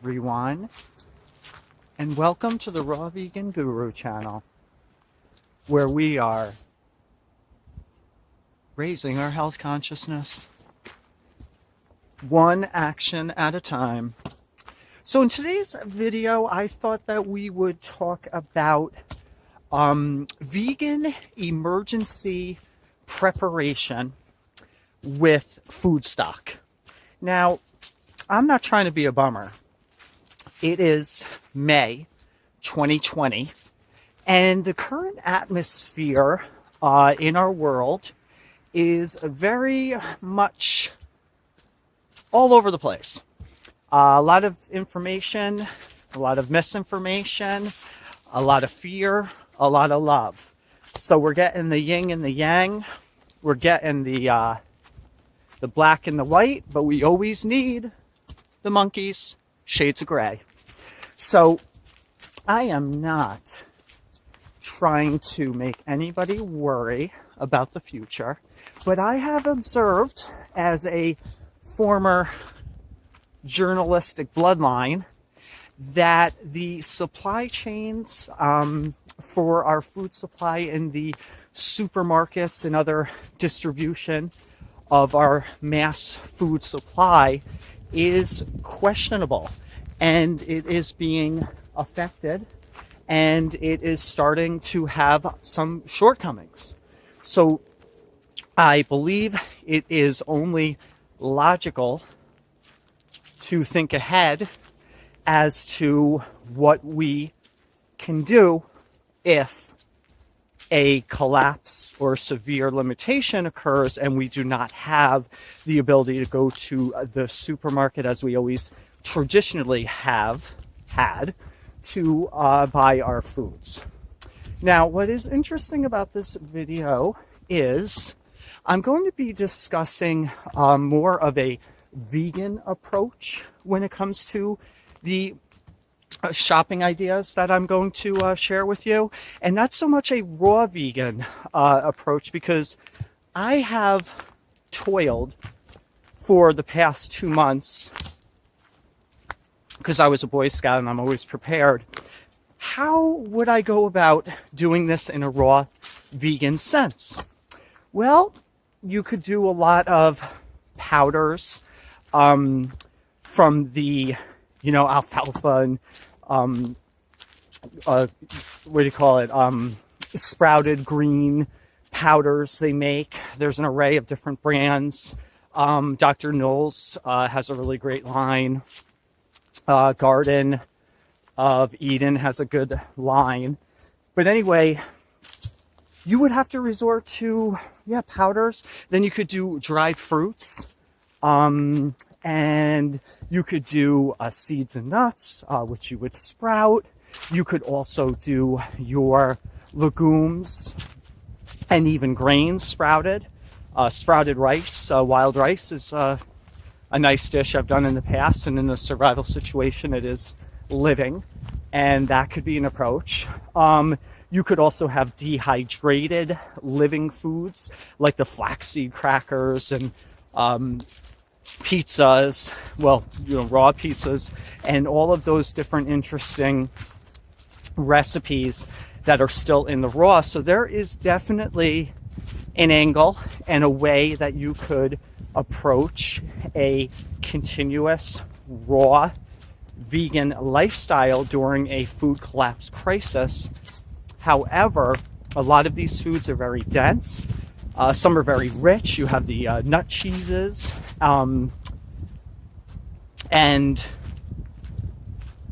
everyone, and welcome to the Raw Vegan Guru channel, where we are raising our health consciousness one action at a time. So in today's video, I thought that we would talk about vegan emergency preparation with food stock. Now, I'm not trying to be a bummer. It is May 2020, and the current atmosphere in our world is very much all over the place. A lot of information, a lot of misinformation, a lot of fear, a lot of love. So we're getting the yin and the yang. We're getting the black and the white, but we always need the monkeys, shades of gray. So I am not trying to make anybody worry about the future, but I have observed as a former journalistic bloodline that the supply chains for our food supply in the supermarkets and other distribution of our mass food supply is questionable, and it is being affected, and it is starting to have some shortcomings. So I believe it is only logical to think ahead as to what we can do if a collapse or severe limitation occurs and we do not have the ability to go to the supermarket as we always traditionally have had to buy our foods. Now, what is interesting about this video is I'm going to be discussing more of a vegan approach when it comes to the shopping ideas that I'm going to share with you, and not so much a raw vegan approach, because I have toiled for the past 2 months, because I was a Boy Scout and I'm always prepared. How would I go about doing this in a raw vegan sense? Well, you could do a lot of powders from the alfalfa and sprouted green powders they make. There's an array of different brands. Dr. Knowles has a really great line. Garden of Eden has a good line. But anyway, you would have to resort to powders. Then you could do dried fruits. And you could do seeds and nuts, which you would sprout. You could also do your legumes and even grains sprouted. Sprouted rice, wild rice is a nice dish I've done in the past, and in a survival situation it is living, and that could be an approach. You could also have dehydrated living foods like the flaxseed crackers and pizzas, raw pizzas, and all of those different interesting recipes that are still in the raw. So there is definitely an angle and a way that you could approach a continuous raw vegan lifestyle during a food collapse crisis. However, a lot of these foods are very dense. Some are very rich. You have the nut cheeses. And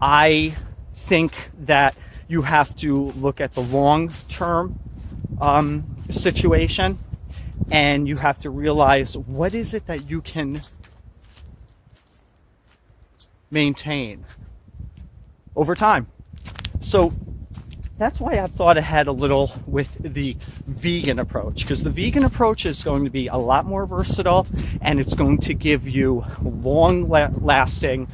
I think that you have to look at the long-term situation, and you have to realize what is it that you can maintain over time. So that's why I've thought ahead a little with the vegan approach, because the vegan approach is going to be a lot more versatile, and it's going to give you long-lasting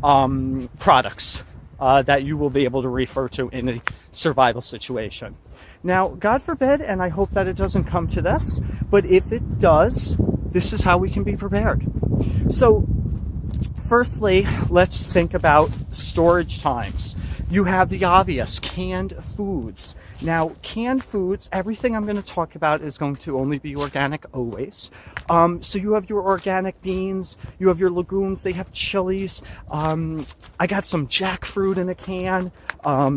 products that you will be able to refer to in a survival situation. Now, God forbid, and I hope that it doesn't come to this, but if it does, this is how we can be prepared. So Firstly, let's think about storage times. You have the obvious, canned foods. Now, canned foods, everything I'm going to talk about is going to only be organic always. So you have your organic beans, you have your legumes, they have chilies. I got some jackfruit in a can,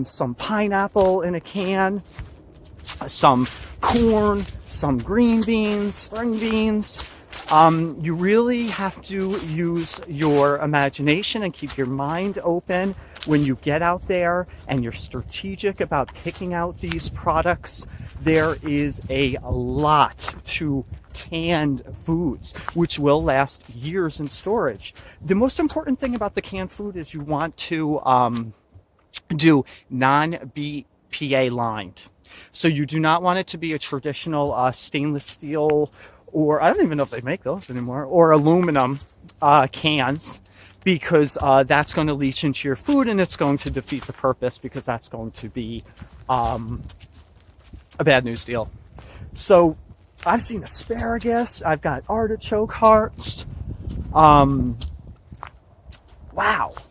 some pineapple in a can, some corn, some green beans, spring beans. You really have to use your imagination and keep your mind open when you get out there and you're strategic about picking out these products. There is a lot to canned foods, which will last years in storage. The most important thing about the canned food is you want to do non-BPA lined. So you do not want it to be a traditional stainless steel, or I don't even know if they make those anymore, or aluminum cans, because that's going to leach into your food and it's going to defeat the purpose, because that's going to be a bad news deal. So I've seen asparagus, I've got artichoke hearts, wow,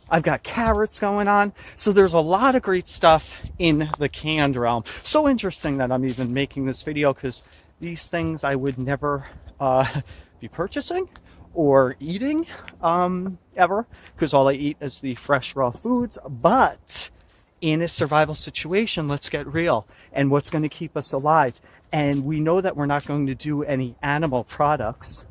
I've got carrots going on. So there's a lot of great stuff in the canned realm. So interesting that I'm even making this video, because these things I would never be purchasing or eating ever, because all I eat is the fresh raw foods. But in a survival situation, let's get real. And what's going to keep us alive? And we know that we're not going to do any animal products.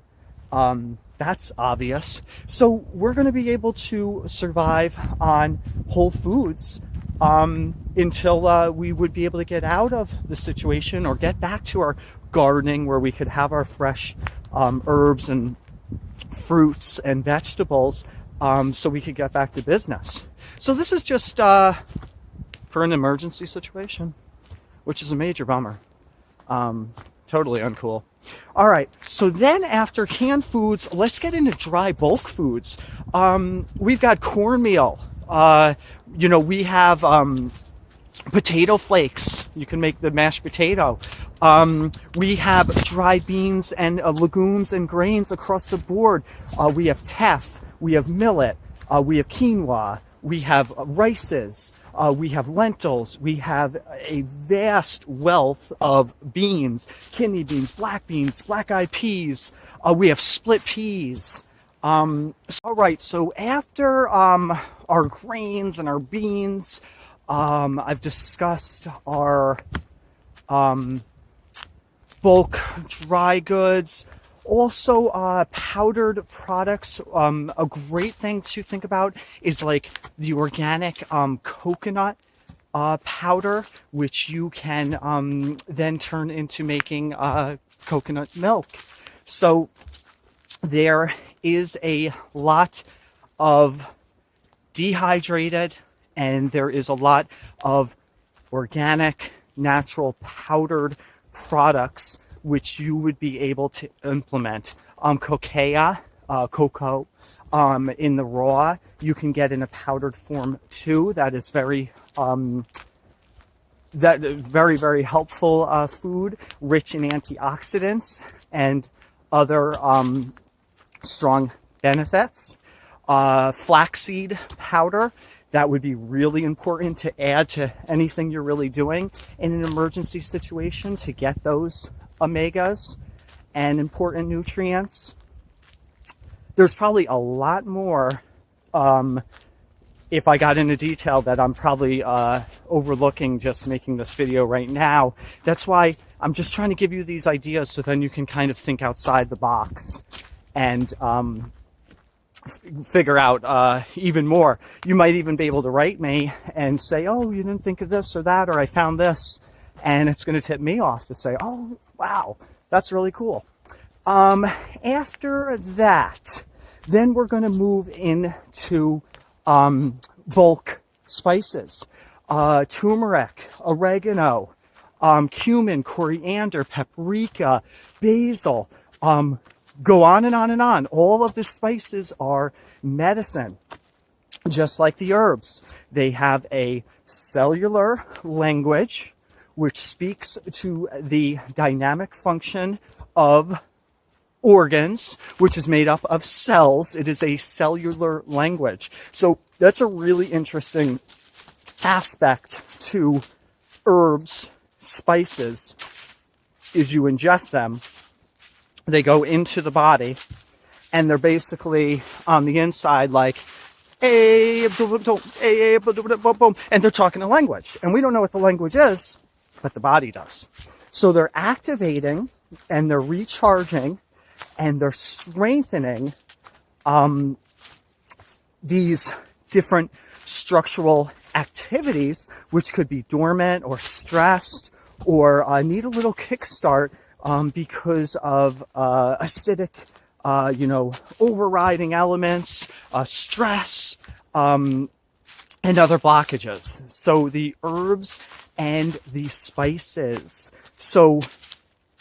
That's obvious. So we're going to be able to survive on whole foods until we would be able to get out of the situation or get back to our gardening, where we could have our fresh herbs and fruits and vegetables, so we could get back to business. So this is just for an emergency situation, which is a major bummer. Totally uncool. All right, so then after canned foods, let's get into dry bulk foods. We've got cornmeal. We have potato flakes. You can make the mashed potato. We have dry beans and legumes and grains across the board. We have teff. We have millet. We have quinoa. We have rices. We have lentils. We have a vast wealth of beans, kidney beans, black-eyed peas. We have split peas. All right, so after our grains and our beans, I've discussed our bulk dry goods. Also, powdered products. A great thing to think about is like the organic coconut powder, which you can then turn into making coconut milk. So there is a lot of dehydrated, and there is a lot of organic, natural powdered products which you would be able to implement. Cocoa, in the raw, you can get in a powdered form too. That is very very helpful food, rich in antioxidants and other strong benefits. Flaxseed powder, that would be really important to add to anything you're really doing in an emergency situation to get those omegas and important nutrients. There's probably a lot more if I got into detail that I'm probably overlooking just making this video right now. That's why I'm just trying to give you these ideas so then you can kind of think outside the box and figure out even more. You might even be able to write me and say, oh, you didn't think of this or that, or I found this, and it's going to tip me off to say, oh, wow, that's really cool. After that, then we're going to move into bulk spices. Turmeric, oregano, cumin, coriander, paprika, basil, go on and on and on. All of the spices are medicine, just like the herbs. They have a cellular language which speaks to the dynamic function of organs, which is made up of cells. It is a cellular language. So that's a really interesting aspect to herbs, spices, is you ingest them, they go into the body, and they're basically on the inside like, hey, and they're talking a language. And we don't know what the language is, but the body does. So they're activating and they're recharging and they're strengthening these different structural activities, which could be dormant or stressed or need a little kickstart because of acidic, overriding elements, stress, and other blockages. So the herbs and the spices. So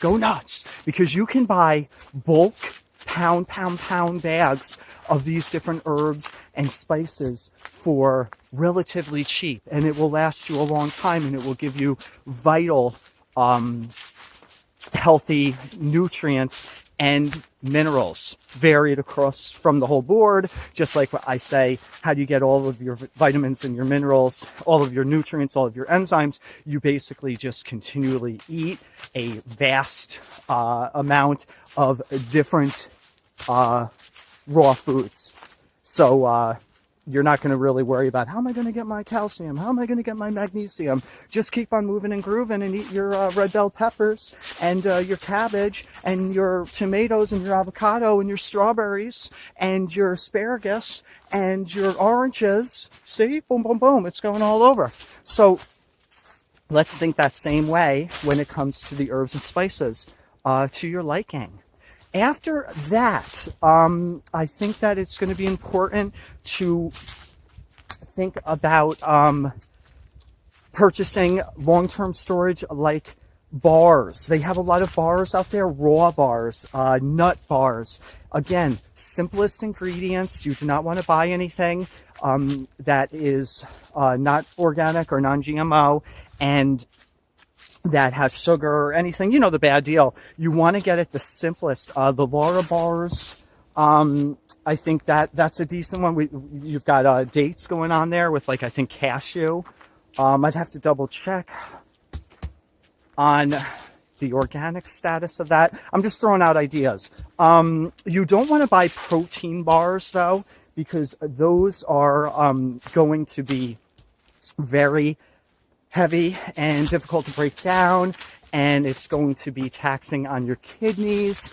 go nuts, because you can buy bulk pound bags of these different herbs and spices for relatively cheap, and it will last you a long time, and it will give you vital, healthy nutrients and minerals varied across from the whole board. Just like what I say, how do you get all of your vitamins and your minerals, all of your nutrients, all of your enzymes? You basically just continually eat a vast amount of different raw foods. So you're not going to really worry about, how am I going to get my calcium? How am I going to get my magnesium? Just keep on moving and grooving and eat your red bell peppers and your cabbage and your tomatoes and your avocado and your strawberries and your asparagus and your oranges. See, boom, boom, boom. It's going all over. So let's think that same way when it comes to the herbs and spices to your liking. After that, I think that it's going to be important to think about purchasing long-term storage like bars. They have a lot of bars out there, raw bars, nut bars. Again, simplest ingredients. You do not want to buy anything that is not organic or non-GMO and that has sugar or anything, the bad deal. You want to get it the simplest. The Laura bars, I think that's a decent one. You've got dates going on there with, like, I think cashew. I'd have to double check on the organic status of that. I'm just throwing out ideas. You don't want to buy protein bars, though, because those are going to be very heavy and difficult to break down, and it's going to be taxing on your kidneys.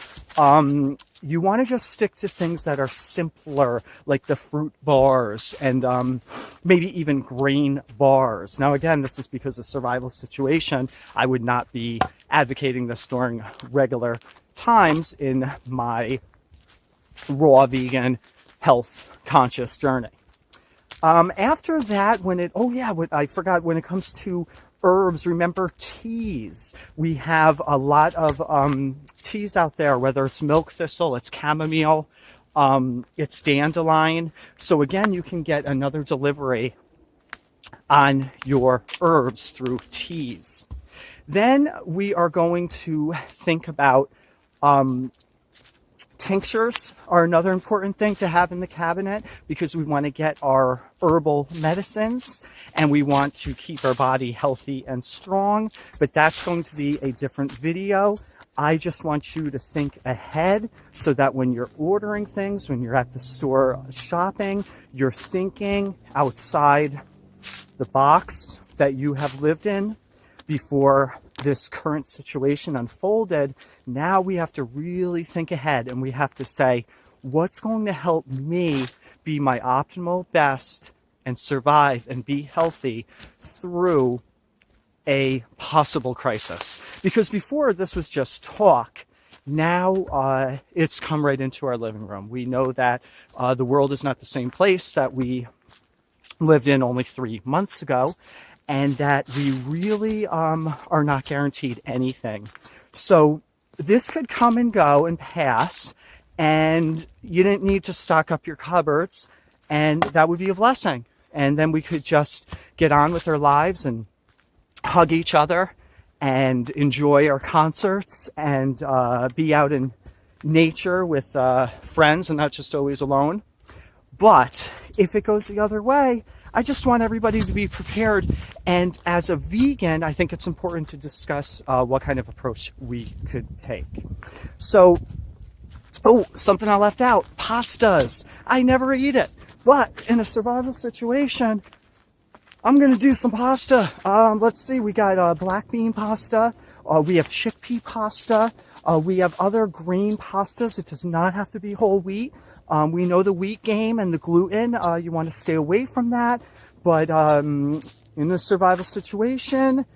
You want to just stick to things that are simpler, like the fruit bars and maybe even grain bars. Now, again, this is because of survival situation. I would not be advocating this during regular times in my raw vegan health conscious journey. After that, when it comes to herbs, remember teas. We have a lot of teas out there, whether it's milk thistle, it's chamomile, it's dandelion. So again, you can get another delivery on your herbs through teas. Then we are going to think about tinctures are another important thing to have in the cabinet, because we want to get our herbal medicines and we want to keep our body healthy and strong. But that's going to be a different video. I just want you to think ahead so that when you're ordering things, when you're at the store shopping, you're thinking outside the box that you have lived in before this current situation unfolded. Now we have to really think ahead, and we have to say, what's going to help me be my optimal best and survive and be healthy through a possible crisis? Because before, this was just talk. Now it's come right into our living room. We know that the world is not the same place that we lived in only 3 months ago, and that we really are not guaranteed anything. So this could come and go and pass, and you didn't need to stock up your cupboards, and that would be a blessing. And then we could just get on with our lives and hug each other and enjoy our concerts and be out and nature with friends and not just always alone. But if it goes the other way, I just want everybody to be prepared. And as a vegan, I think it's important to discuss what kind of approach we could take. So, oh, something I left out, pastas. I never eat it, but in a survival situation, I'm going to do some pasta. Let's see, we got black bean pasta. We have chickpea pasta. We have other grain pastas. It does not have to be whole wheat. We know the wheat game and the gluten. You want to stay away from that. But in this survival situation,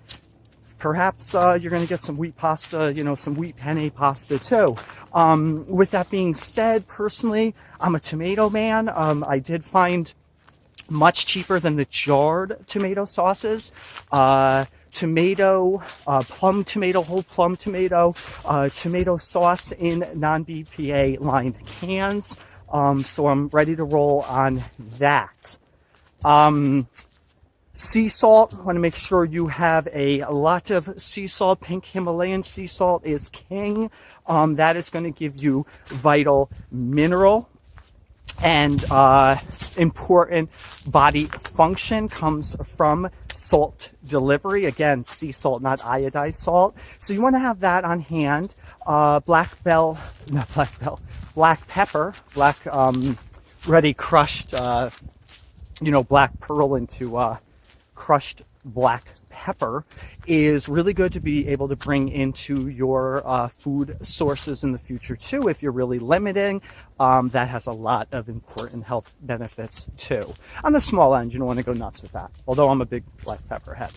perhaps you're going to get some wheat pasta, some wheat penne pasta too. With that being said, personally, I'm a tomato man. I did find much cheaper than the jarred tomato sauces. Tomato, plum tomato, whole plum tomato, tomato sauce in non-BPA lined cans. So I'm ready to roll on that. Sea salt, want to make sure you have a lot of sea salt. Pink Himalayan sea salt is king. That is going to give you vital mineral and important body function comes from salt delivery. Again, sea salt, not iodized salt. So you want to have that on hand. Black pepper, ready crushed, black pearl into crushed black pepper is really good to be able to bring into your food sources in the future too. If you're really limiting, that has a lot of important health benefits too. On the small end, you don't want to go nuts with that, although I'm a big black pepper head.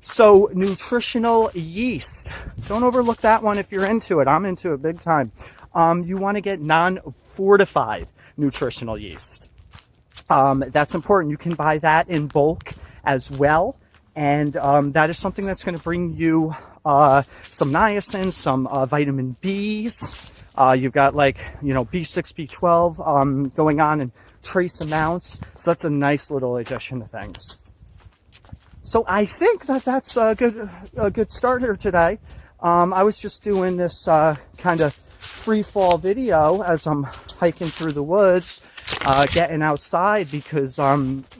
So nutritional yeast, don't overlook that one if you're into it. I'm into it big time. You want to get non-fortified nutritional yeast. That's important. You can buy that in bulk as well. And that is something that's going to bring you some niacin, some vitamin Bs. You've got B6, B12 going on in trace amounts. So that's a nice little addition to things. So I think that's a good start here today. I was just doing this kind of free fall video as I'm hiking through the woods, getting outside because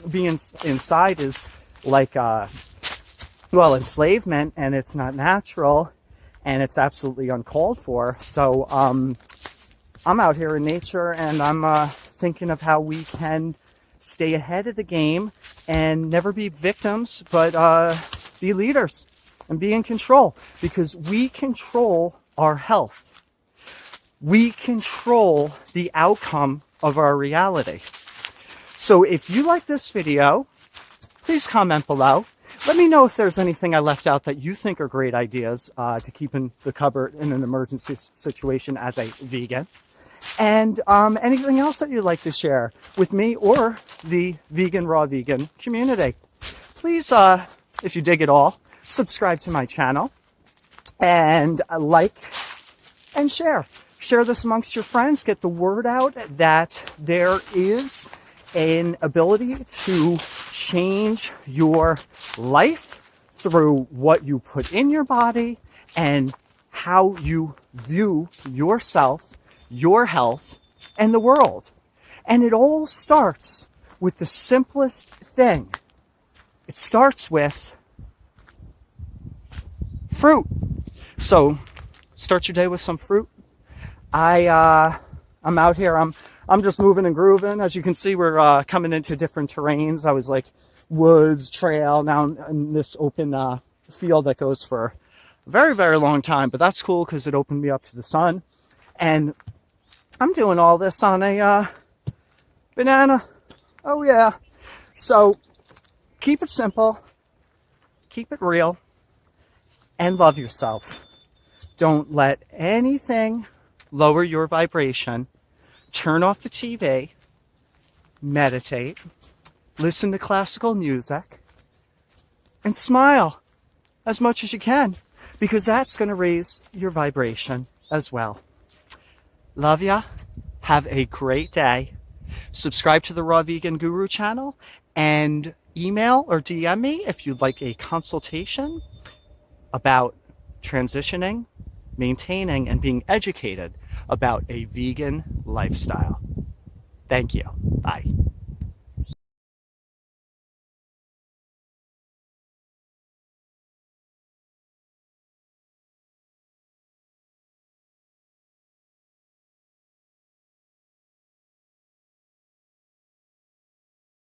being inside is like enslavement, and it's not natural, and it's absolutely uncalled for. So I'm out here in nature, and I'm thinking of how we can stay ahead of the game and never be victims, but be leaders and be in control, because we control our health. We control the outcome of our reality. So if you like this video, please comment below. Let me know if there's anything I left out that you think are great ideas to keep in the cupboard in an emergency situation as a vegan. And anything else that you'd like to share with me or the raw vegan community. Please, if you dig it all, subscribe to my channel and like and share. Share this amongst your friends. Get the word out that there is an ability to change your life through what you put in your body and how you view yourself, your health, and the world. And it all starts with the simplest thing. It starts with fruit. So start your day with some fruit. I'm out here. I'm just moving and grooving. As you can see, we're coming into different terrains. I was like woods, trail, now in this open field that goes for a very, very long time. But that's cool because it opened me up to the sun. And I'm doing all this on a banana. Oh yeah. So keep it simple, keep it real, and love yourself. Don't let anything lower your vibration. Turn off the TV, meditate, listen to classical music, and smile as much as you can, because that's going to raise your vibration as well. Love ya. Have a great day. Subscribe to the Raw Vegan Guru channel and email or DM me if you'd like a consultation about transitioning, maintaining, and being educated about a vegan lifestyle. Thank you. Bye.